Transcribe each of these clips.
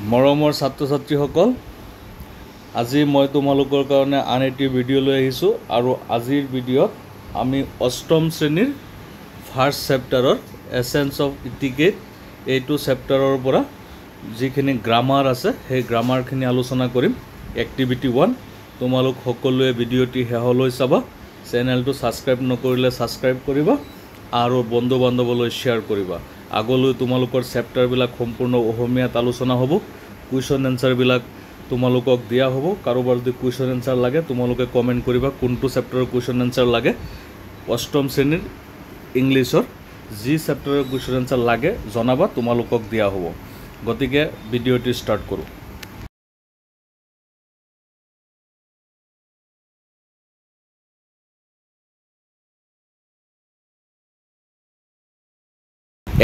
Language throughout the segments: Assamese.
মৰমৰ ছাত্ৰ ছাত্ৰীসকল, আজি মই তোমালোকৰ কাৰণে আন এটি ভিডিঅ' লৈ আহিছোঁ আৰু আজিৰ ভিডিঅ'ত আমি অষ্টম শ্ৰেণীৰ ফাৰ্ষ্ট চেপ্টাৰৰ এছেন্স অফ ইটিকেট এইটো চেপ্টাৰৰ পৰা যিখিনি গ্ৰামাৰ আছে সেই গ্ৰামাৰখিনি আলোচনা কৰিম। এক্টিভিটি 1 তোমালোক সকলোৱে ভিডিঅ'টি শেষলৈ চাবা। চেনেলটো ছাবস্ক্ৰাইব নকৰিলে ছাবস্ক্ৰাইব কৰিবা আৰু বন্ধু বান্ধৱলৈ শ্বেয়াৰ কৰিবা। আগলৈ তোমালোকৰ চেপ্টাৰবিলাক সম্পূৰ্ণ অসমীয়াত আলোচনা হ'ব। কুৱেশ্যন এনচাৰবিলাক তোমালোকক দিয়া হ'ব। কাৰোবাৰ যদি কুৱেশ্যন এনচাৰ লাগে তোমালোকে কমেণ্ট কৰিবা কোনটো চেপ্টাৰৰ কুৱেশ্যন এনচাৰ লাগে। অষ্টম শ্ৰেণীৰ ইংলিছৰ যি চেপ্টাৰৰ কুৱেশ্যন এনচাৰ লাগে জনাবা, তোমালোকক দিয়া হ'ব। গতিকে ভিডিঅ'টি ষ্টাৰ্ট কৰোঁ।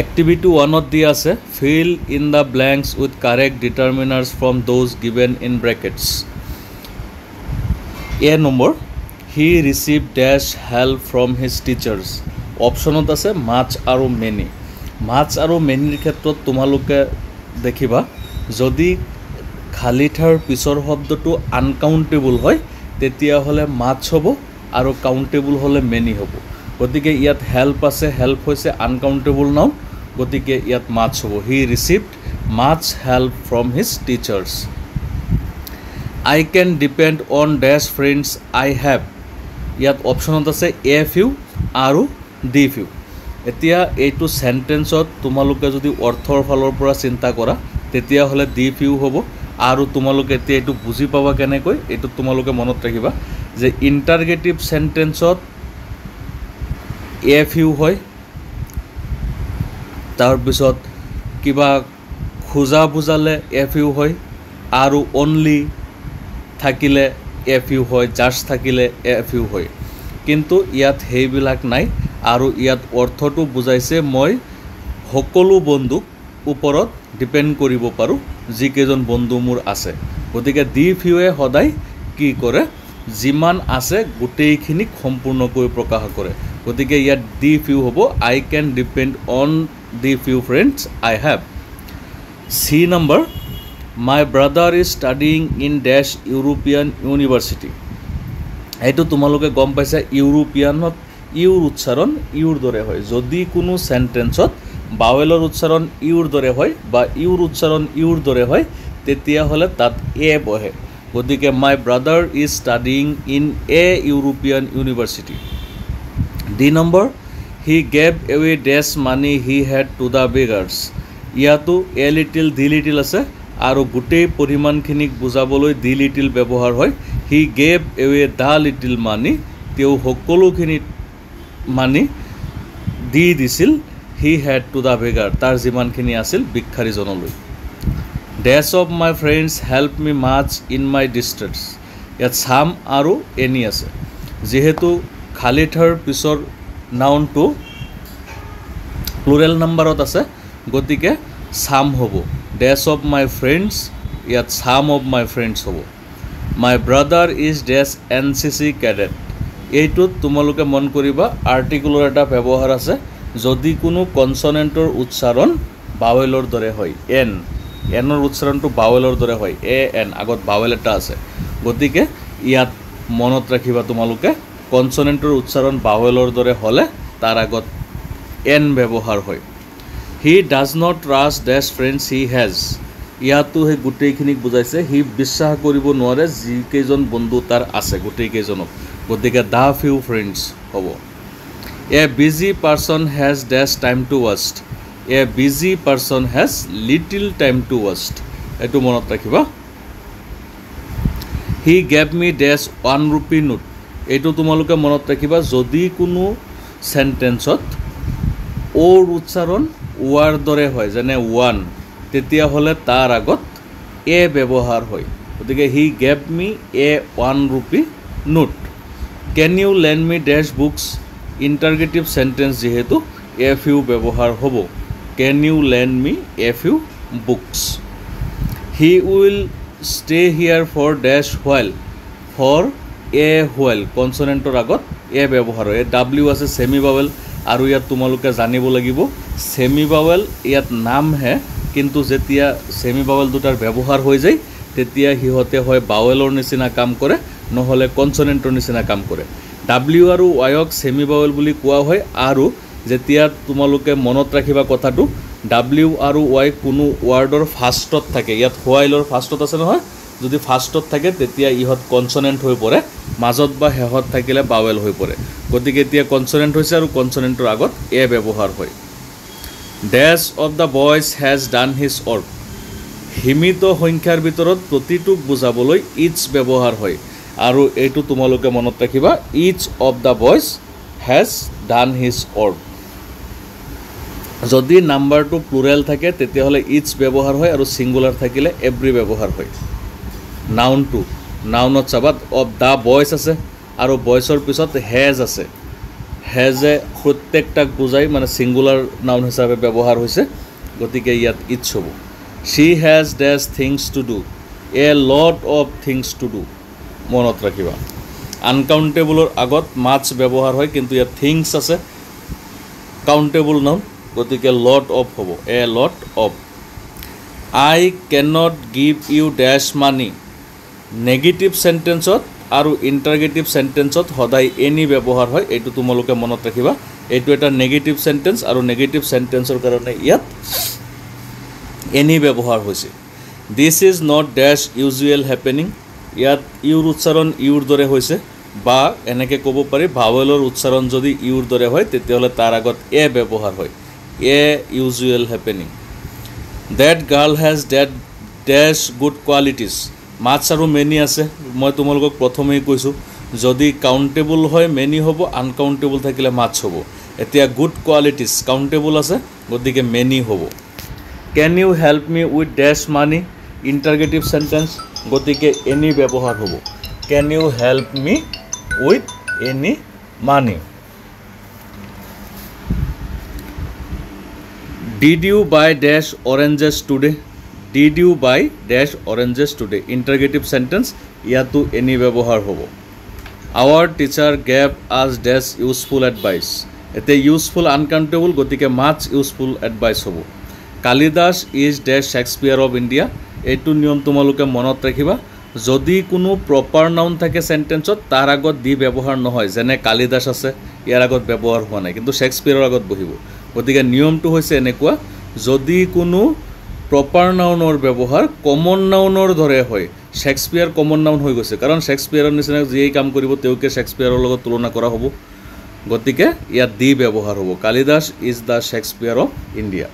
Activity 1 দিয়া আছে fill in the blanks with correct determiners from those given in brackets. A number, he received dash help from his teachers. অপশ্যনত আছে much আৰু many. much আৰু manyৰ ক্ষেত্ৰত তোমালোকে দেখিবা যদি খালী ঠাইৰ পিছৰ শব্দটো আনকাউণ্টেবল হয় তেতিয়াহ'লে much হ'ব আৰু কাউণ্টেবল হ'লে many হ'ব। গতিকে ইয়াত হেল্প আছে, হেল্প হৈছে আনকাউণ্টেবল নাউন, গতিকে ইয়াত মাছ হ'ব। He received much help from his teachers. I can depend on dash friends I have, ইয়াত অপশ্যনত আছে এ ফিউ আৰু ডি ফিউ। এতিয়া এইটো চেণ্টেন্সত তোমালোকে যদি অৰ্থৰ ফালৰ পৰা চিন্তা কৰা তেতিয়াহ'লে ডি ফিউ হ'ব। আৰু তোমালোকে এতিয়া এইটো বুজি পাবা কেনেকৈ, এইটো তোমালোকে মনত ৰাখিবা যে ইণ্টাৰগেটিভ চেণ্টেন্সত এ ফিউ হয়, তাৰপিছত কিবা খোজা বুজালে এ ফিউ হয়, আৰু অনলি থাকিলে এ ফিউ হয়, জাষ্ট থাকিলে এ ফিউ হয়। কিন্তু ইয়াত সেইবিলাক নাই আৰু ইয়াত অৰ্থটো বুজাইছে মই সকলো বন্ধুক ওপৰত ডিপেণ্ড কৰিব পাৰোঁ যিকেইজন বন্ধু মোৰ আছে। গতিকে ডি ফিউৱে সদায় কি কৰে, যিমান আছে গোটেইখিনিক সম্পূৰ্ণকৈ প্ৰকাশ কৰে। গতিকে ইয়াত ডি ফিউ হ'ব I can depend on the few friends I have. চি নম্বৰ, my brother is studying in the European university. এইটো তোমালোকে গম পাইছা ইউৰোপিয়ানত ইউৰ উচ্চাৰণ ইউৰ দৰে হয়। যদি কোনো চেণ্টেন্সত বাৱেলৰ উচ্চাৰণ ইউৰ দৰে হয় বা ইউৰ উচ্চাৰণ ইউৰ দৰে হয় তেতিয়াহ'লে তাত এ বহে। গতিকে my brother is studying in a European university. The number, he gave away dash money he had to the beggars. ইয়াতো এ লিটিল ডি লিটিল আছে আৰু গোটেই পৰিমাণখিনিক বুজাবলৈ ডি লিটিল ব্যৱহাৰ হয়। He gave away the little money, তেওঁ সকলোখিনি মানি দি দিছিল he had to the beggar, তাৰ যিমানখিনি আছিল ভিক্ষাৰীজনলৈ। Dash of my friends help me much in my distress. ইয়াত চাম আৰু এনি আছে। যিহেতু খালী ঠাইৰ পিছৰ নাউনটো প্লুৰেল নাম্বাৰত আছে গতিকে চাম হ'ব। ডেছ অফ মাই ফ্ৰেণ্ডছ, ইয়াত চাম অফ মাই ফ্ৰেণ্ডছ হ'ব। My brother is dash N C C cadet. এইটোত তোমালোকে মন কৰিবা আৰ্টিকুলৰ এটা ব্যৱহাৰ আছে। যদি কোনো কনচনেণ্টৰ উচ্চাৰণ বাৱেলৰ দৰে হয়, এনৰ উচ্চাৰণটো বাৱেলৰ দৰে হয়, এ এন আগত বাৱেল এটা আছে, গতিকে ইয়াত মনত ৰাখিবা তোমালোকে কনচনেণ্টৰ উচ্চাৰণ বাৱেলৰ দৰে হ'লে তাৰ আগত এন ব্যৱহাৰ হয়। He does not trust the friends he has. ইয়াতো সেই গোটেইখিনিক বুজাইছে, সি বিশ্বাস কৰিব নোৱাৰে যিকেইজন বন্ধু তাৰ আছে গোটেইকেইজনক, গতিকে দ্য ফিউ ফ্ৰেণ্ডছ হ'ব। A busy person has dash time to waste. A busy person has little time to waste, এইটো মনত ৰাখিবা। He gave me dash 1 rupee note. এইটো তোমালোকে মনত ৰাখিবা যদি কোনো চেণ্টেন্সত অ'ৰ উচ্চাৰণ ৱাৰ দৰে হয় যেনে ওৱান তেতিয়াহ'লে তাৰ আগত এ ব্যৱহাৰ হয়। গতিকে he gave me a 1 rupee note. Can you lend me dash books. Interrogative sentence যিহেতু এ ফিউ ব্যৱহাৰ হ'ব। Can you lend me a few books. He will stay here for dash while. For a while কনচনেণ্টৰ আগত এ ব্যৱহাৰ হয়। ডাব্লিউ আছে ছেমি বাৱেল আৰু ইয়াত তোমালোকে জানিব লাগিব ছেমি বাৱেল ইয়াত নামহে, কিন্তু যেতিয়া সেমি বাৱেল দুটাৰ ব্যৱহাৰ হৈ যায় তেতিয়া হিহতে হয় বাৱেলৰ নিচিনা কাম কৰে নহলে কনসনেন্টৰ নিচিনা কাম কৰে W আৰু Y ক সেমি বাৱেল বুলি কোৱা হয় আৰু যেতিয়া তোমালোকে মনত ৰাখিবা কথাটো W আৰু Y কোনো ওয়াৰ্ডৰ ফাৰ্ষ্টত থাকে ইয়াত হোৱাইলৰ ফাৰ্ষ্টত আছে নহয় যদি ফাৰ্ষ্টত থাকে তেতিয়া ইহত কনসনেন্ট হৈ পৰে মাজত বা হেহত থাকিলে বাৱেল হৈ পৰে গতিকে এতিয়া কনসনেন্ট হৈছে আৰু কনসনেন্টৰ আগত এ ব্যৱহাৰ হয় dash of the boys has done his work সীমিত সংখ্যাৰ ভিতৰত প্ৰতিটোক বুজাবলৈ ইচ ব্যৱহাৰ হয় আৰু এইটো তোমালোকে মনত ৰাখিবা each of the boys has done his work যদি নাম্বাৰটো প্লুৰেল থাকে তেতিয়াহলে ইচ ব্যৱহাৰ হয় আৰু সিঙ্গুলাৰ থাকিলে এভৰি ব্যৱহাৰ হয় নাউনটো নাউনত চাবা অফ দা বয়জ আছে আৰু বয়জৰ পিছত হ্যাজ আছে হ্যাজে প্ৰত্যেকটাক বুজাই মানে সিঙ্গুলাৰ নাউন হিচাপে ব্যৱহাৰ হৈছে গতিকে ইয়াত ইচ হ'ব she has dash things to do a lot of things to do মনত ৰাখিবা আনকাউন্টেবলৰ আগত মাছ ব্যৱহাৰ হয় কিন্তু ইয়াত থিংস আছে কাউন্টেবল নাউন গতিকে লট অফ হ'ব a lot of I cannot give you dash money negative সেন্টেন্সত আৰু ইন্টাৰগেটিভ সেন্টেন্সত সদায় এনি ব্যৱহাৰ হয় এইটো তোমালোকে মনত ৰাখিবা এইটো এটা নেগেটিভ সেন্টেন্স আৰু নেগেটিভ সেন্টেন্সৰ কাৰণে ইয়াত এনি ব্যৱহাৰ হৈছে this is not dash usual happening ইয়াত ইউৰ উচ্চাৰণ ইউৰ দৰে হৈছে বা এনেকে ক'ব পাৰি ভাৱেলৰ উচ্চাৰণ যদি ইউৰ দৰে হয় তেতিয়াহলে তাৰ আগত এ ব্যৱহাৰ হয় a usual happening that girl has that dash good qualities much আৰু মেনি আছে মই তোমালোকক প্ৰথমেই কৈছো যদি কাউন্টেবল হয় মেনি হ'ব আনকাউন্টেবল থাকিলে মাছ হ'ব এতিয়া গুড কোৱালিটিজ কাউন্টেবল আছে গতিকে মেনি হ'ব Can you help me with dash money interrogative sentence গতিকে any ব্যৱহাৰ হ'ব Can you help me with any money Did you buy dash oranges today Did you buy dash oranges today interrogative sentence ইয়াতো any ব্যৱহাৰ হ'ব Our teacher gave us dash useful advice এতে useful uncountable গতিকে much useful advice হ'ব Kalidas is dash Shakespeare of India এইটো নিয়ম তোমালোকে মনত ৰাখিবা যদি কোনো প্ৰপাৰ নাউন থাকে সেন্টেন্সত তাৰ আগত দি ব্যৱহাৰ নহয় যেনে কালিদাস আছে ইয়াৰ আগত ব্যৱহাৰ হোৱা নাই কিন্তু শেক্সপিয়াৰৰ আগত বহিব গতিকে নিয়মটো হৈছে এনেকুৱা যদি কোনো প্ৰপাৰ নাউনৰ ব্যৱহাৰ কমন নাউনৰ দৰে হয় শেক্সপিয়াৰ কমন নাউন হৈ গৈছে কাৰণ শেক্সপিয়াৰৰ নিচিনা যিয়েই কাম কৰিব তেওঁকে শেক্সপিয়াৰৰ লগত তুলনা কৰা হ'ব গতিকে ইয়াত দি ব্যৱহাৰ হ'ব Kalidas is the Shakespeare of India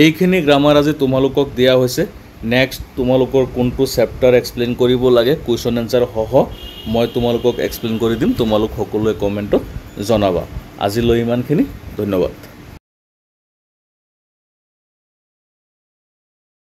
এইখিনি গ্ৰামাৰ আজি তোমালোকক দিয়া হৈছে নেক্সট তোমালোকৰ কোনটো চেপ্টাৰ এক্সপ্লেইন কৰিব লাগে কোৱেশ্চন আনসাৰ সহ মই তোমালোকক এক্সপ্লেইন কৰি দিম তোমালোক সকলোৱে কমেন্টত জনাবা আজিলৈ ইমানখিনি ধন্যবাদ